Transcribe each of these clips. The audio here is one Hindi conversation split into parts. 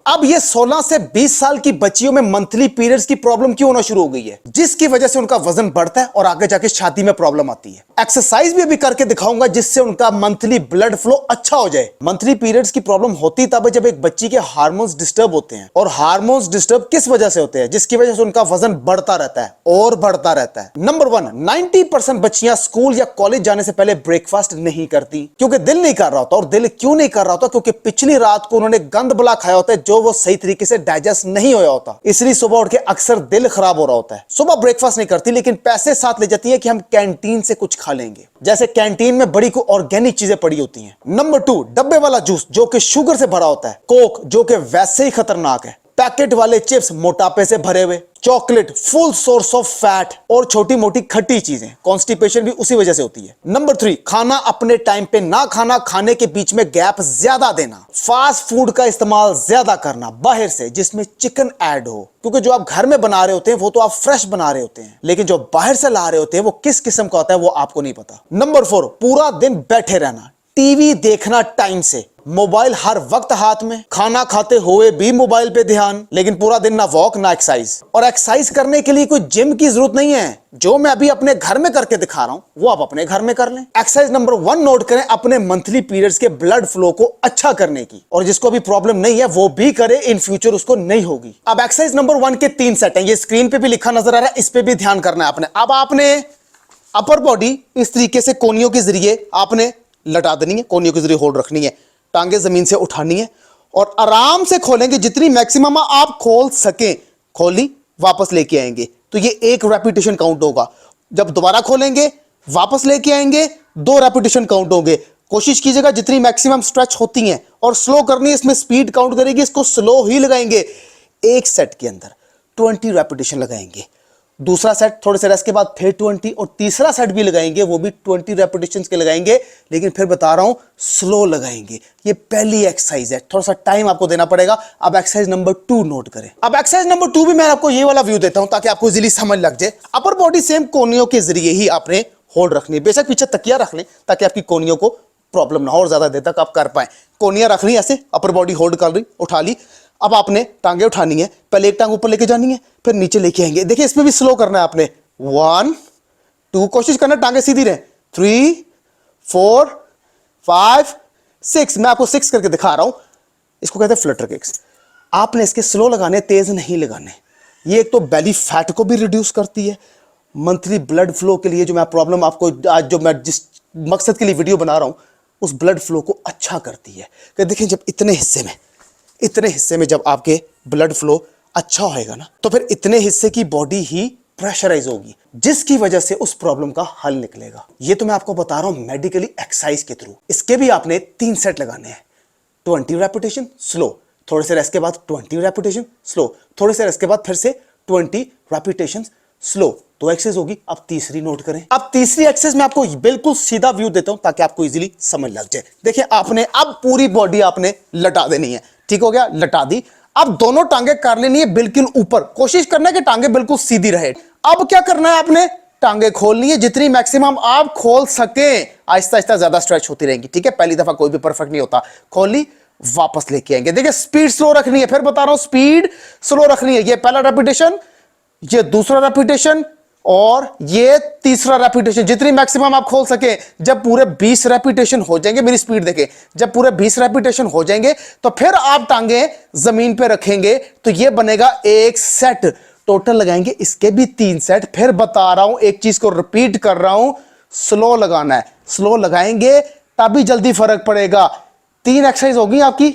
अब ये 16 से 20 साल की बच्चियों में मंथली पीरियड्स की प्रॉब्लम क्यों होना शुरू हो गई है, जिसकी वजह से उनका वजन बढ़ता है और आगे जाके शादी में प्रॉब्लम आती है। एक्सरसाइज भी अभी करके दिखाऊंगा जिससे उनका मंथली ब्लड फ्लो अच्छा हो जाए। मंथली पीरियड्स की प्रॉब्लम होती तब है जब एक बच्ची के हार्मोन्स डिस्टर्ब होते हैं, और हार्मोन्स डिस्टर्ब किस वजह से होते हैं, जिसकी वजह से उनका वजन बढ़ता रहता है और बढ़ता रहता है। नंबर 1, 90% बच्चियां स्कूल या कॉलेज जाने से पहले ब्रेकफास्ट नहीं करती क्योंकि दिल नहीं कर रहा होता। और दिल क्यों नहीं कर रहा होता? क्योंकि पिछली रात को उन्होंने गंद बुला खाया होता है जो वो सही तरीके से डाइजेस्ट नहीं होया होता, इसलिए सुबह उठ के अक्सर दिल खराब हो रहा होता है। सुबह ब्रेकफास्ट नहीं करती लेकिन पैसे साथ ले जाती है कि हम कैंटीन से कुछ खा लेंगे, जैसे कैंटीन में बड़ी को ऑर्गेनिक चीजें पड़ी होती हैं। नंबर 2, डब्बे वाला जूस जो कि शुगर से भरा होता है, कोक जो कि वैसे ही खतरनाक है, पैकेट वाले चिप्स मोटापे से भरे हुए, chocolate full source of fat, और छोटी मोटी खट्टी चीजें, कॉन्स्टिपेशन भी उसी वजह से होती है। नंबर 3, खाना अपने टाइम पे ना खाना, खाने के बीच में गैप ज्यादा देना, फास्ट फूड का इस्तेमाल ज्यादा करना बाहर से जिसमें चिकन ऐड हो, क्योंकि जो आप घर में बना रहे होते हैं वो तो आप फ्रेश बना रहे होते हैं, लेकिन जो बाहर से ला रहे होते हैं वो किस किस्म का होता है वो आपको नहीं पता। नंबर 4, पूरा दिन बैठे रहना, टीवी देखना टाइम से, मोबाइल हर वक्त हाथ में, खाना खाते हुए भी मोबाइल पे ध्यान, लेकिन पूरा दिन ना वॉक ना एक्सरसाइज। और एक्सरसाइज करने के लिए कोई जिम की जरूरत नहीं है, जो मैं अभी अपने घर में करके दिखा रहा हूं वो आप अपने घर में कर लें। एक्सरसाइज नंबर 1 नोट करें अपने मंथली पीरियड्स के ब्लड फ्लो को अच्छा करने की, और जिसको भी प्रॉब्लम नहीं है वो भी करे, इन फ्यूचर उसको नहीं होगी। अब एक्सरसाइज नंबर 1 के 3 सेट हैं, ये स्क्रीन पे भी लिखा नजर आ रहा है, इस पे भी ध्यान करना है आपने। अब आपने अपर बॉडी इस तरीके से कोनियों के जरिए आपने लटा देनी है, कोनियों के जरिए होल्ड रखनी है, टांगे जमीन से उठानी है और आराम से खोलेंगे, जितनी मैक्सिमम आप खोल सकें। खोली, वापस लेके आएंगे तो ये 1 रेपिटेशन काउंट होगा। जब दोबारा खोलेंगे वापस लेके आएंगे, 2 रेपिटेशन काउंट होंगे। कोशिश कीजिएगा जितनी मैक्सिमम स्ट्रेच होती हैं, और स्लो करनी है, इसमें स्पीड काउंट करेगी, इसको स्लो ही लगाएंगे। एक सेट के अंदर 20 रेपिटेशन लगाएंगे, दूसरा सेट थोड़े से रेस्ट के बाद फिर 20, और तीसरा सेट भी लगाएंगे, वो भी 20 रेपिटेशंस के लगाएंगे, लेकिन फिर बता रहा हूं स्लो लगाएंगे। ये पहली एक्सरसाइज है, थोड़ा सा टाइम आपको देना पड़ेगा। अब एक्सरसाइज नंबर 2 नोट करें। अब एक्सरसाइज नंबर 2 भी मैं आपको ये वाला व्यू देता हूं ताकि आपको इजीली समझ लग जाए। अपर बॉडी सेम कोनियों के जरिए ही आपने होल्ड रखनी है, बेशक पीछे तकिया रख लें ताकि आपकी कोनियों को प्रॉब्लम ना हो और ज्यादा देर तक आप कर पाए। कोनियां रख ली ऐसे, अपर बॉडी होल्ड कर ली, उठा ली। अब आपने टांगे उठानी है, पहले एक टांग ऊपर लेके जानी है, फिर नीचे लेके आएंगे। देखिए इसमें भी स्लो करना है आपने। 1 2, कोशिश करना टांगे सीधी रहे, 3 4 5 6, मैं आपको 6 करके दिखा रहा हूं। इसको कहते हैं फ्लटर किक्स। आपने इसके स्लो लगाने, तेज नहीं लगाने। ये एक तो बेली फैट को भी रिड्यूस करती है, मंथली ब्लड फ्लो के लिए जो मैं प्रॉब्लम आपको आज जो मैं जिस मकसद के लिए वीडियो बना रहा हूं उस ब्लड फ्लो को अच्छा करती है। कि देखिए जब इतने हिस्से में जब आपके ब्लड फ्लो अच्छा होएगा ना, तो फिर इतने हिस्से की बॉडी ही प्रेशराइज होगी, जिसकी वजह से उस प्रॉब्लम का हल निकलेगा। ये तो मैं आपको बता रहा हूं मेडिकली एक्सरसाइज के थ्रू। इसके भी आपने 3 सेट लगाने हैं, 20 रेपिटेशन स्लो, थोड़े से रेस्ट के बाद 20 रेपिटेशन स्लो, थोड़े से रेस्ट के बाद फिर से 20 रेपिटेशन स्लो। तो एक्सरसाइज होगी। अब तीसरी नोट करें। अब तीसरी एक्सरसाइज मैं आपको बिल्कुल सीधा व्यू देता हूं ताकि आपको इजीली समझ लग जाए। देखिए आपने अब पूरी बॉडी आपने लटा देनी है, ठीक हो गया, लटा दी। अब दोनों टांगे कर लेनी है बिल्कुल ऊपर, कोशिश करना है कि टांगे बिल्कुल सीधी रहे। अब क्या करना है आपने, टांगे खोलनी है, जितनी मैक्सिमम आप खोल सके। आहिस्ता आहिस्ता ज्यादा स्ट्रेच होती रहेंगी, ठीक है, पहली दफा कोई भी परफेक्ट नहीं होता। खोली, वापस लेके आएंगे। देखिए स्पीड स्लो रखनी है, फिर बता रहा हूं स्पीड स्लो रखनी है। ये पहला रेपिटेशन, ये दूसरा रेपिटेशन और ये तीसरा रेपिटेशन, जितनी मैक्सिमम आप खोल सके। जब पूरे 20 रेपिटेशन हो जाएंगे, मेरी स्पीड देखें, जब पूरे 20 रेपिटेशन हो जाएंगे तो फिर आप टांगे जमीन पे रखेंगे, तो ये बनेगा 1 सेट। टोटल लगाएंगे इसके भी 3 सेट। फिर बता रहा हूं, एक चीज को रिपीट कर रहा हूं, स्लो लगाना है। स्लो लगाएंगे तभी जल्दी फर्क पड़ेगा। 3 एक्सरसाइज होगी आपकी,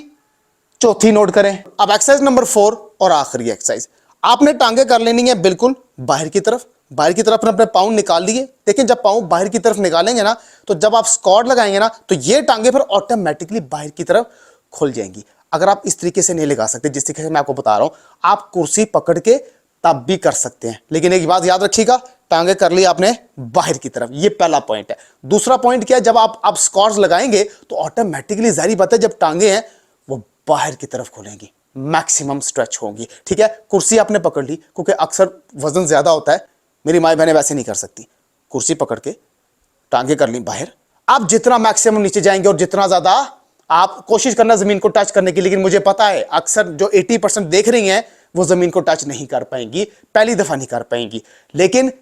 चौथी नोट करें। अब एक्सरसाइज नंबर 4 और आखिरी एक्सरसाइज, आपने टांगे कर लेनी है बिल्कुल बाहर की तरफ। बाहर की तरफ अपने पाँव निकाल लिए। देखिए जब पाँव बाहर की तरफ निकालेंगे ना, तो जब आप स्क्वाट लगाएंगे ना, तो ये टांगे फिर ऑटोमेटिकली बाहर की तरफ खुल जाएंगी। अगर आप इस तरीके से नहीं लगा सकते जिस तरीके से मैं आपको बता रहा हूं, आप कुर्सी पकड़ के तब भी कर सकते हैं। लेकिन एक बात याद रखिएगा, टांगे कर ली आपने बाहर की तरफ, ये पहला पॉइंट है। दूसरा पॉइंट क्या है, जब आप स्क्वाट्स लगाएंगे तो ऑटोमेटिकली जाहिर बात है जब टांगे हैं वो बाहर की तरफ खुलेंगी, मैक्सिमम स्ट्रेच होगी, ठीक है। कुर्सी आपने पकड़ ली, क्योंकि अक्सर वजन ज्यादा होता है, मेरी माई बहनें वैसे नहीं कर सकती। कुर्सी पकड़ के टांगे कर ली बाहर। आप जितना मैक्सिमम नीचे जाएंगे और जितना ज्यादा आप कोशिश करना जमीन को टच करने की, लेकिन मुझे पता है अक्सर जो 80% देख रही हैं वो जमीन को टच नहीं कर पाएंगी, पहली दफा नहीं कर पाएंगी, लेकिन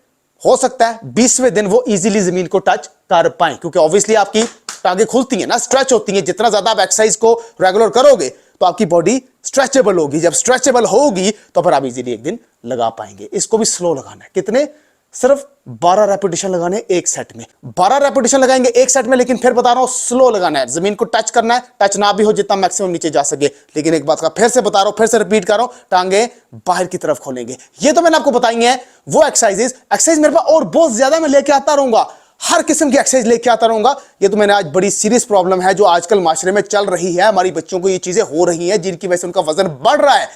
हो सकता है 20वें दिन वो इजीली जमीन को टच कर पाए, क्योंकि ऑब्वियसली आपकी टांगे खुलती हैं ना, स्ट्रेच होती हैं। जितना ज्यादा आप एक्सरसाइज को रेगुलर करोगे तो आपकी बॉडी स्ट्रेचेबल होगी। जब स्ट्रेचेबल होगी तो फिर आप इजीली एक दिन लगा पाएंगे। इसको भी स्लो लगाना है। कितने? सिर्फ 12 रेपिटेशन लगाने एक सेट में। 12 रेपिटेशन लगाएंगे एक सेट में, लेकिन फिर बता रहा हूं स्लो लगाना है। जमीन को टच करना है, टच ना भी हो, जितना मैक्सिमम नीचे जा सके। लेकिन एक बात का फिर से बता रहा हूं, फिर से रिपीट कर रहा हूं, टांगे बाहर की तरफ खोलेंगे। ये तो मैंने आपको बताई है वो एक्सरसाइज मेरे पास और बहुत ज्यादा मैं लेके आता रहूंगा, हर किस्म की एक्सरसाइज लेके आता रहूंगा। ये तो मैंने आज बड़ी सीरियस प्रॉब्लम है जो आजकल माशरे में चल रही है, हमारी बच्चों को ये चीजें हो रही हैं जिनकी वजह से उनका वजन बढ़ रहा है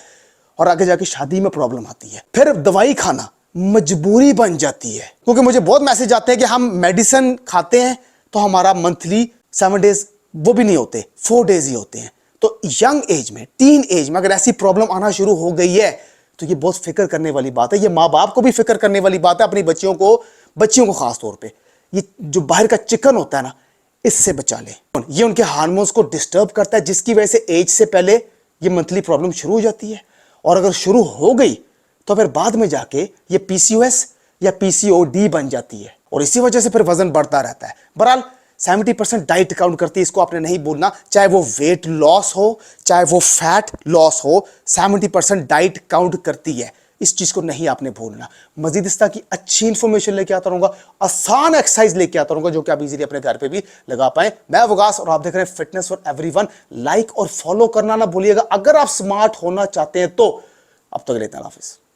और आगे जाके शादी में प्रॉब्लम आती है। फिर दवाई खाना मजबूरी बन जाती है, क्योंकि मुझे बहुत मैसेज आते हैं कि हम मेडिसिन खाते हैं तो हमारा मंथली 7 डेज वो भी नहीं होते, 4 डेज ही होते हैं। तो यंग एज में, टीन एज में अगर ऐसी प्रॉब्लम आना शुरू हो गई है तो ये बहुत फिक्र करने वाली बात है। ये माँ बाप को भी फिक्र करने वाली बात है, अपनी बच्चियों को खास तौर पे। ये जो बाहर का चिकन होता है ना, इससे बचा लें। ये उनके हार्मोन्स को डिस्टर्ब करता है, जिसकी वजह से एज से पहले ये मंथली प्रॉब्लम शुरू हो जाती है। और अगर शुरू हो गई तो फिर बाद में जाके ये पीसीओएस या पीसीओडी बन जाती है और इसी वजह से फिर वजन बढ़ता रहता है। बहरहाल 70% डाइट काउंट करती है, इसको आपने नहीं भूलना। चाहे वो वेट लॉस हो, चाहे वो फैट लॉस हो, 70% डाइट काउंट करती है। इस चीज को नहीं आपने भूलना। मजीद इस तरह की अच्छी इंफॉर्मेशन लेके आता रहूंगा, आसान एक्सरसाइज लेके आता रहूंगा जो कि आप इजीली अपने घर पे भी लगा पाए। मैं वकास और आप देख रहे हैं फिटनेस फॉर एवरीवन। लाइक और फॉलो करना ना भूलिएगा अगर आप स्मार्ट होना चाहते हैं तो। अब तक लेते हैं, हाफिज।